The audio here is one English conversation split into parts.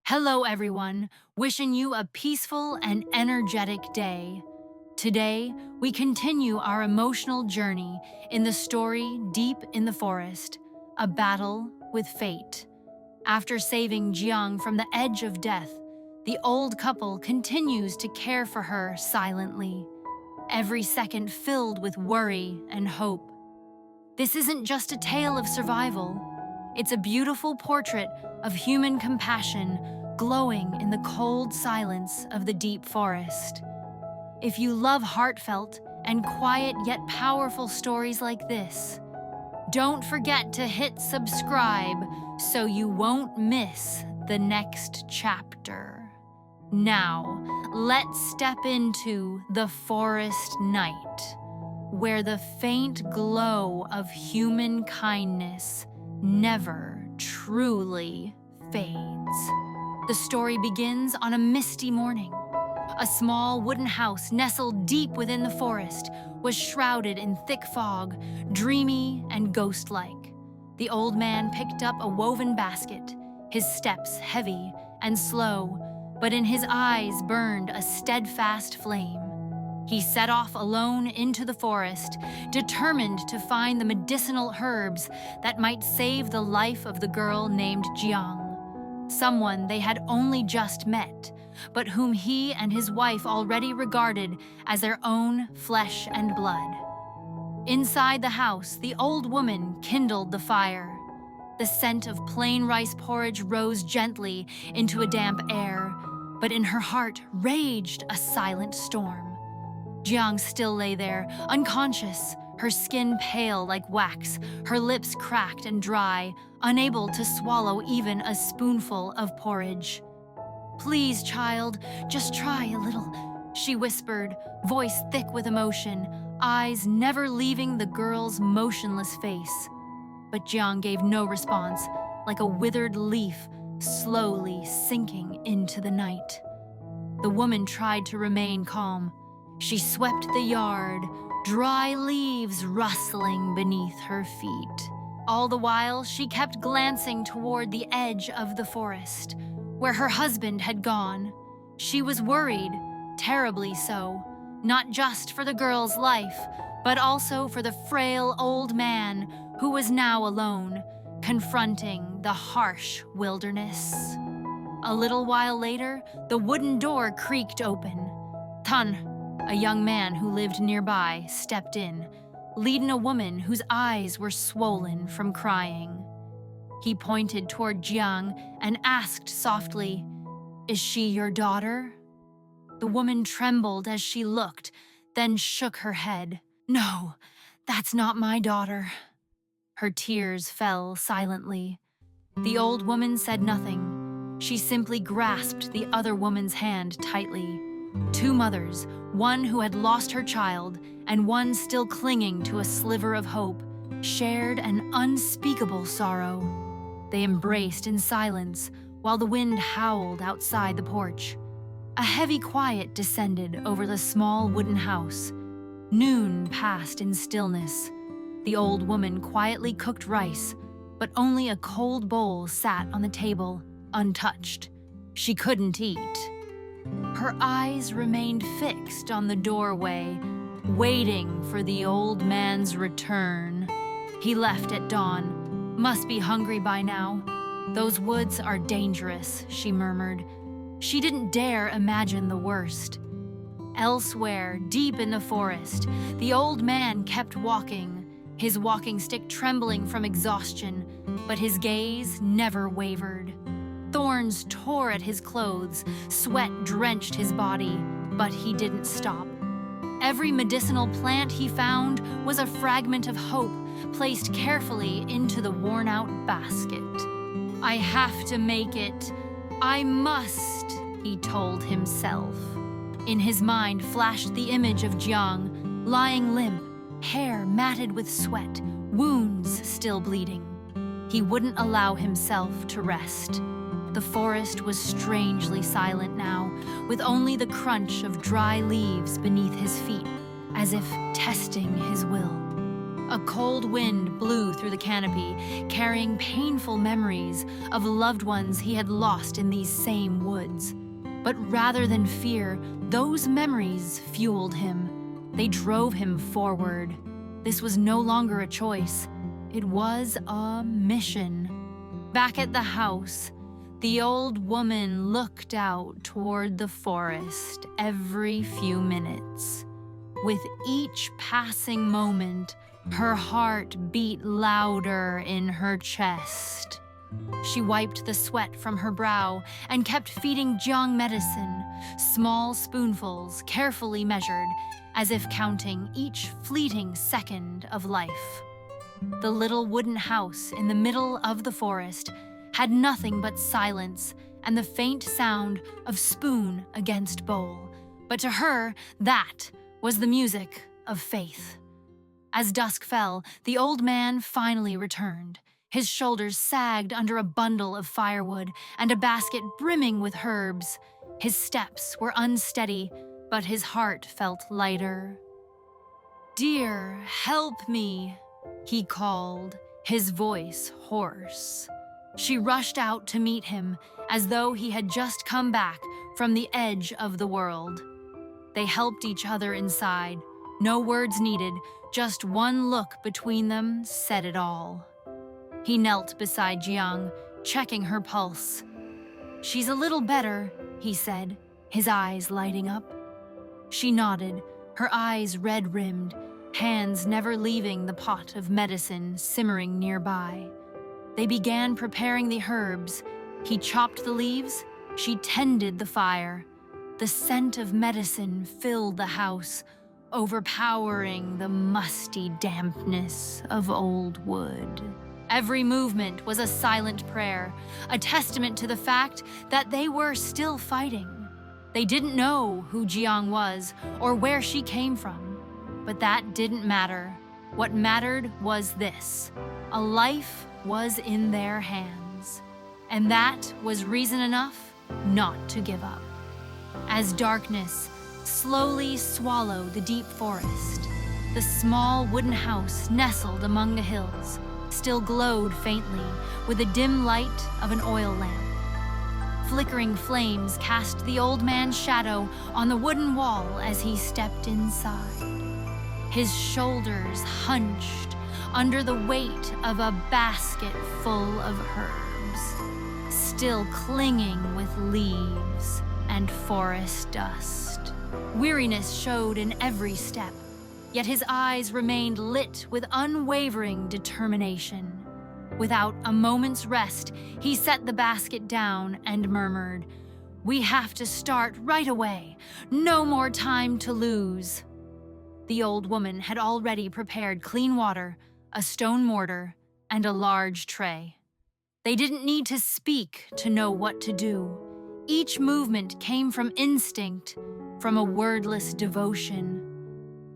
Hello, everyone. Wishing you a peaceful and energetic day. Today, we continue our emotional journey in the story Deep in the Forest, A Battle with Fate. After saving Giang from the edge of death, the old couple continues to care for her silently, every second filled with worry and hope. This isn't just a tale of survival. It's a beautiful portrait of human compassion glowing in the cold silence of the deep forest. If you love heartfelt and quiet yet powerful stories like this, don't forget to hit subscribe so you won't miss the next chapter. Now, let's step into the forest night, where the faint glow of human kindness never truly fades. The story begins on a misty morning. A small wooden house nestled deep within the forest was shrouded in thick fog, dreamy and ghost-like. The old man picked up a woven basket, his steps heavy and slow, but in his eyes burned a steadfast flame. He set off alone into the forest, determined to find the medicinal herbs that might save the life of the girl named Giang, someone they had only just met, but whom he and his wife already regarded as their own flesh and blood. Inside the house, the old woman kindled the fire. The scent of plain rice porridge rose gently into a damp air, but in her heart raged a silent storm. Giang still lay there, unconscious, her skin pale like wax, her lips cracked and dry, unable to swallow even a spoonful of porridge. "Please, child, just try a little," she whispered, voice thick with emotion, eyes never leaving the girl's motionless face. But Giang gave no response, like a withered leaf slowly sinking into the night. The woman tried to remain calm. She swept the yard, dry leaves rustling beneath her feet. All the while, she kept glancing toward the edge of the forest, where her husband had gone. She was worried, terribly so, not just for the girl's life, but also for the frail old man who was now alone, confronting the harsh wilderness. A little while later, the wooden door creaked open. Tan, a young man who lived nearby, stepped in, leading a woman whose eyes were swollen from crying. He pointed toward Giang and asked softly, "Is she your daughter?" The woman trembled as she looked, then shook her head. "No, that's not my daughter." Her tears fell silently. The old woman said nothing. She simply grasped the other woman's hand tightly. Two mothers, one who had lost her child and one still clinging to a sliver of hope, shared an unspeakable sorrow. They embraced in silence while the wind howled outside the porch. A heavy quiet descended over the small wooden house. Noon passed in stillness. The old woman quietly cooked rice, but only a cold bowl sat on the table, untouched. She couldn't eat. Her eyes remained fixed on the doorway, waiting for the old man's return. He left at dawn. Must be hungry by now. Those woods are dangerous, she murmured. She didn't dare imagine the worst. Elsewhere, deep in the forest, the old man kept walking, his walking stick trembling from exhaustion, but his gaze never wavered. Thorns tore at his clothes, sweat drenched his body, but he didn't stop. Every medicinal plant he found was a fragment of hope placed carefully into the worn-out basket. "I have to make it. I must," he told himself. In his mind flashed the image of Giang, lying limp, hair matted with sweat, wounds still bleeding. He wouldn't allow himself to rest. The forest was strangely silent now, with only the crunch of dry leaves beneath his feet, as if testing his will. A cold wind blew through the canopy, carrying painful memories of loved ones he had lost in these same woods. But rather than fear, those memories fueled him. They drove him forward. This was no longer a choice. It was a mission. Back at the house, the old woman looked out toward the forest every few minutes. With each passing moment, her heart beat louder in her chest. She wiped the sweat from her brow and kept feeding Giang medicine, small spoonfuls carefully measured, as if counting each fleeting second of life. The little wooden house in the middle of the forest had nothing but silence and the faint sound of spoon against bowl. But to her, that was the music of faith. As dusk fell, the old man finally returned. His shoulders sagged under a bundle of firewood and a basket brimming with herbs. His steps were unsteady, but his heart felt lighter. "Dear, help me," he called, his voice hoarse. She rushed out to meet him as though he had just come back from the edge of the world. They helped each other inside. No words needed, just one look between them said it all. He knelt beside Giang, checking her pulse. "She's a little better," he said, his eyes lighting up. She nodded, her eyes red-rimmed, hands never leaving the pot of medicine simmering nearby. They began preparing the herbs. He chopped the leaves, she tended the fire. The scent of medicine filled the house, overpowering the musty dampness of old wood. Every movement was a silent prayer, a testament to the fact that they were still fighting. They didn't know who Giang was or where she came from, but that didn't matter. What mattered was this: a life was in their hands, and that was reason enough not to give up. As darkness slowly swallowed the deep forest, the small wooden house nestled among the hills still glowed faintly with the dim light of an oil lamp. Flickering flames cast the old man's shadow on the wooden wall as he stepped inside. His shoulders hunched under the weight of a basket full of herbs, still clinging with leaves and forest dust. Weariness showed in every step, yet his eyes remained lit with unwavering determination. Without a moment's rest, he set the basket down and murmured, "We have to start right away. No more time to lose." The old woman had already prepared clean water, a stone mortar, and a large tray. They didn't need to speak to know what to do. Each movement came from instinct, from a wordless devotion.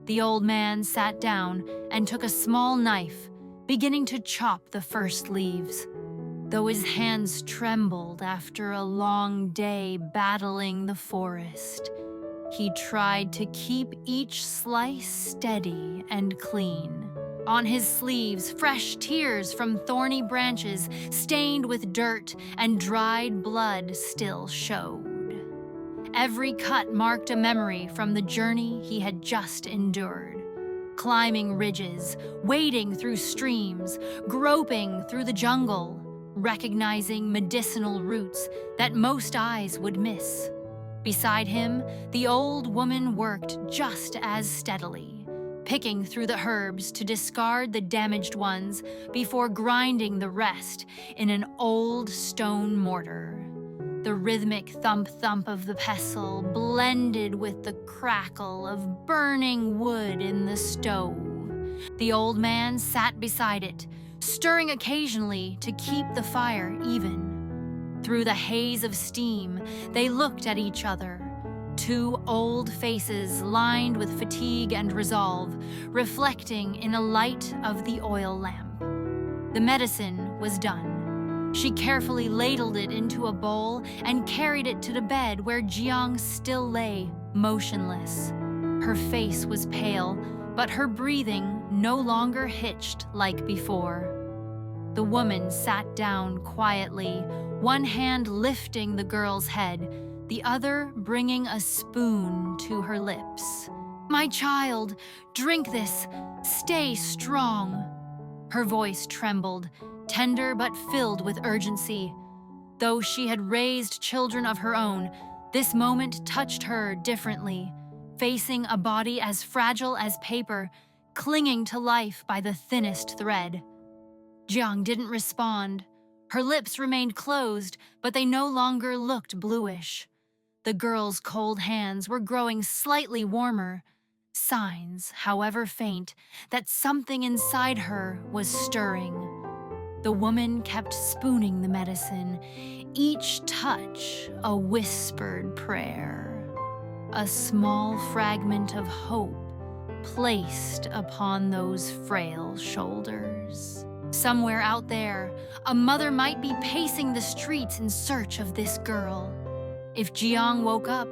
The old man sat down and took a small knife, beginning to chop the first leaves. Though his hands trembled after a long day battling the forest, he tried to keep each slice steady and clean. On his sleeves, fresh tears from thorny branches stained with dirt and dried blood still showed. Every cut marked a memory from the journey he had just endured. Climbing ridges, wading through streams, groping through the jungle, recognizing medicinal roots that most eyes would miss. Beside him, the old woman worked just as steadily, picking through the herbs to discard the damaged ones before grinding the rest in an old stone mortar. The rhythmic thump-thump of the pestle blended with the crackle of burning wood in the stove. The old man sat beside it, stirring occasionally to keep the fire even. Through the haze of steam, they looked at each other, two old faces lined with fatigue and resolve, reflecting in a light of the oil lamp. The medicine was done. She carefully ladled it into a bowl and carried it to the bed where Giang still lay, motionless. Her face was pale, but her breathing no longer hitched like before. The woman sat down quietly, one hand lifting the girl's head, the other bringing a spoon to her lips. "My child, drink this. Stay strong." Her voice trembled, tender but filled with urgency. Though she had raised children of her own, this moment touched her differently, facing a body as fragile as paper, clinging to life by the thinnest thread. Giang didn't respond. Her lips remained closed, but they no longer looked bluish. The girl's cold hands were growing slightly warmer, signs, however faint, that something inside her was stirring. The woman kept spooning the medicine, each touch a whispered prayer, a small fragment of hope placed upon those frail shoulders. Somewhere out there, a mother might be pacing the streets in search of this girl. If Giang woke up,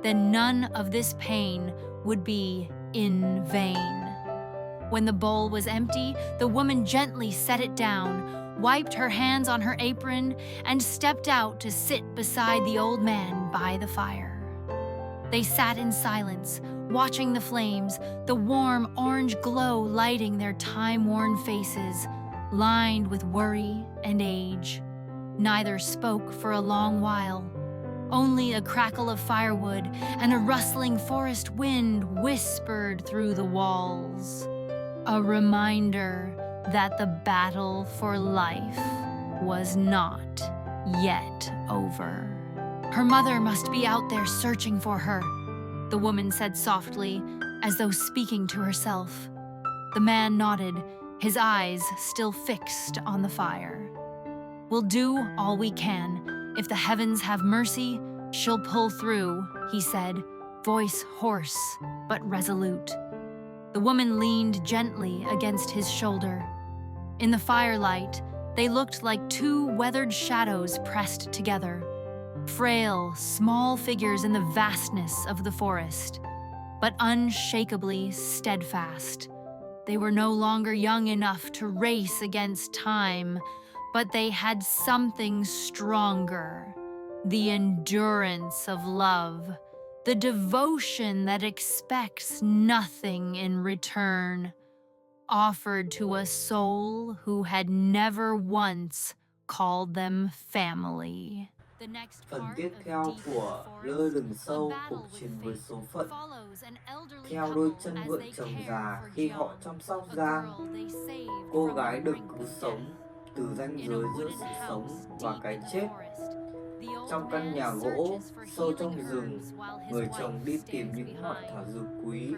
then none of this pain would be in vain. When the bowl was empty, the woman gently set it down, wiped her hands on her apron, and stepped out to sit beside the old man by the fire. They sat in silence, watching the flames, the warm orange glow lighting their time-worn faces, lined with worry and age. Neither spoke for a long while. Only a crackle of firewood and a rustling forest wind whispered through the walls. A reminder that the battle for life was not yet over. "Her mother must be out there searching for her," the woman said softly, as though speaking to herself. The man nodded, his eyes still fixed on the fire. "We'll do all we can. If the heavens have mercy, she'll pull through," he said, voice hoarse but resolute. The woman leaned gently against his shoulder. In the firelight, they looked like two weathered shadows pressed together, frail, small figures in the vastness of the forest, but unshakably steadfast. They were no longer young enough to race against time, but they had something stronger: the endurance of love, the devotion that expects nothing in return, offered to a soul who had never once called them family. Phần tiếp theo của Lơ lửng sâu cuộc chiến với số phận. Theo đôi chân vợ chồng già khi họ chăm sóc Giang, cô gái được cứu sống từ ranh giới giữa sự sống và cái chết. Trong căn nhà gỗ sâu trong rừng, người chồng đi tìm những loại thảo dược quý,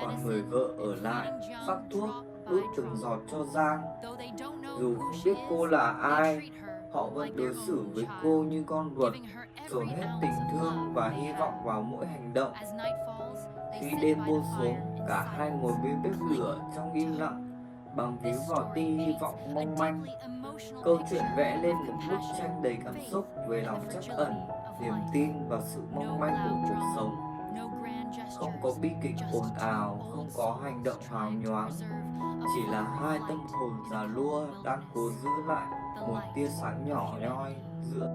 còn người vợ ở lại sắc thuốc đút từng giọt cho Giang. Dù không biết cô là ai, họ vẫn đối xử với cô như con ruột, dồn hết tình thương và hy vọng vào mỗi hành động. Khi đêm buông xuống, cả hai ngồi bên bếp lửa trong im lặng, bám víu vào tia hy vọng mong manh. Câu chuyện vẽ lên một bức tranh đầy cảm xúc về lòng trắc ẩn, niềm tin và sự mong manh của cuộc sống. Không có bi kịch ồn ào, không có hành động hào nhoáng, chỉ là hai tâm hồn già lua đang cố giữ lại một tia sáng nhỏ nhoi giữa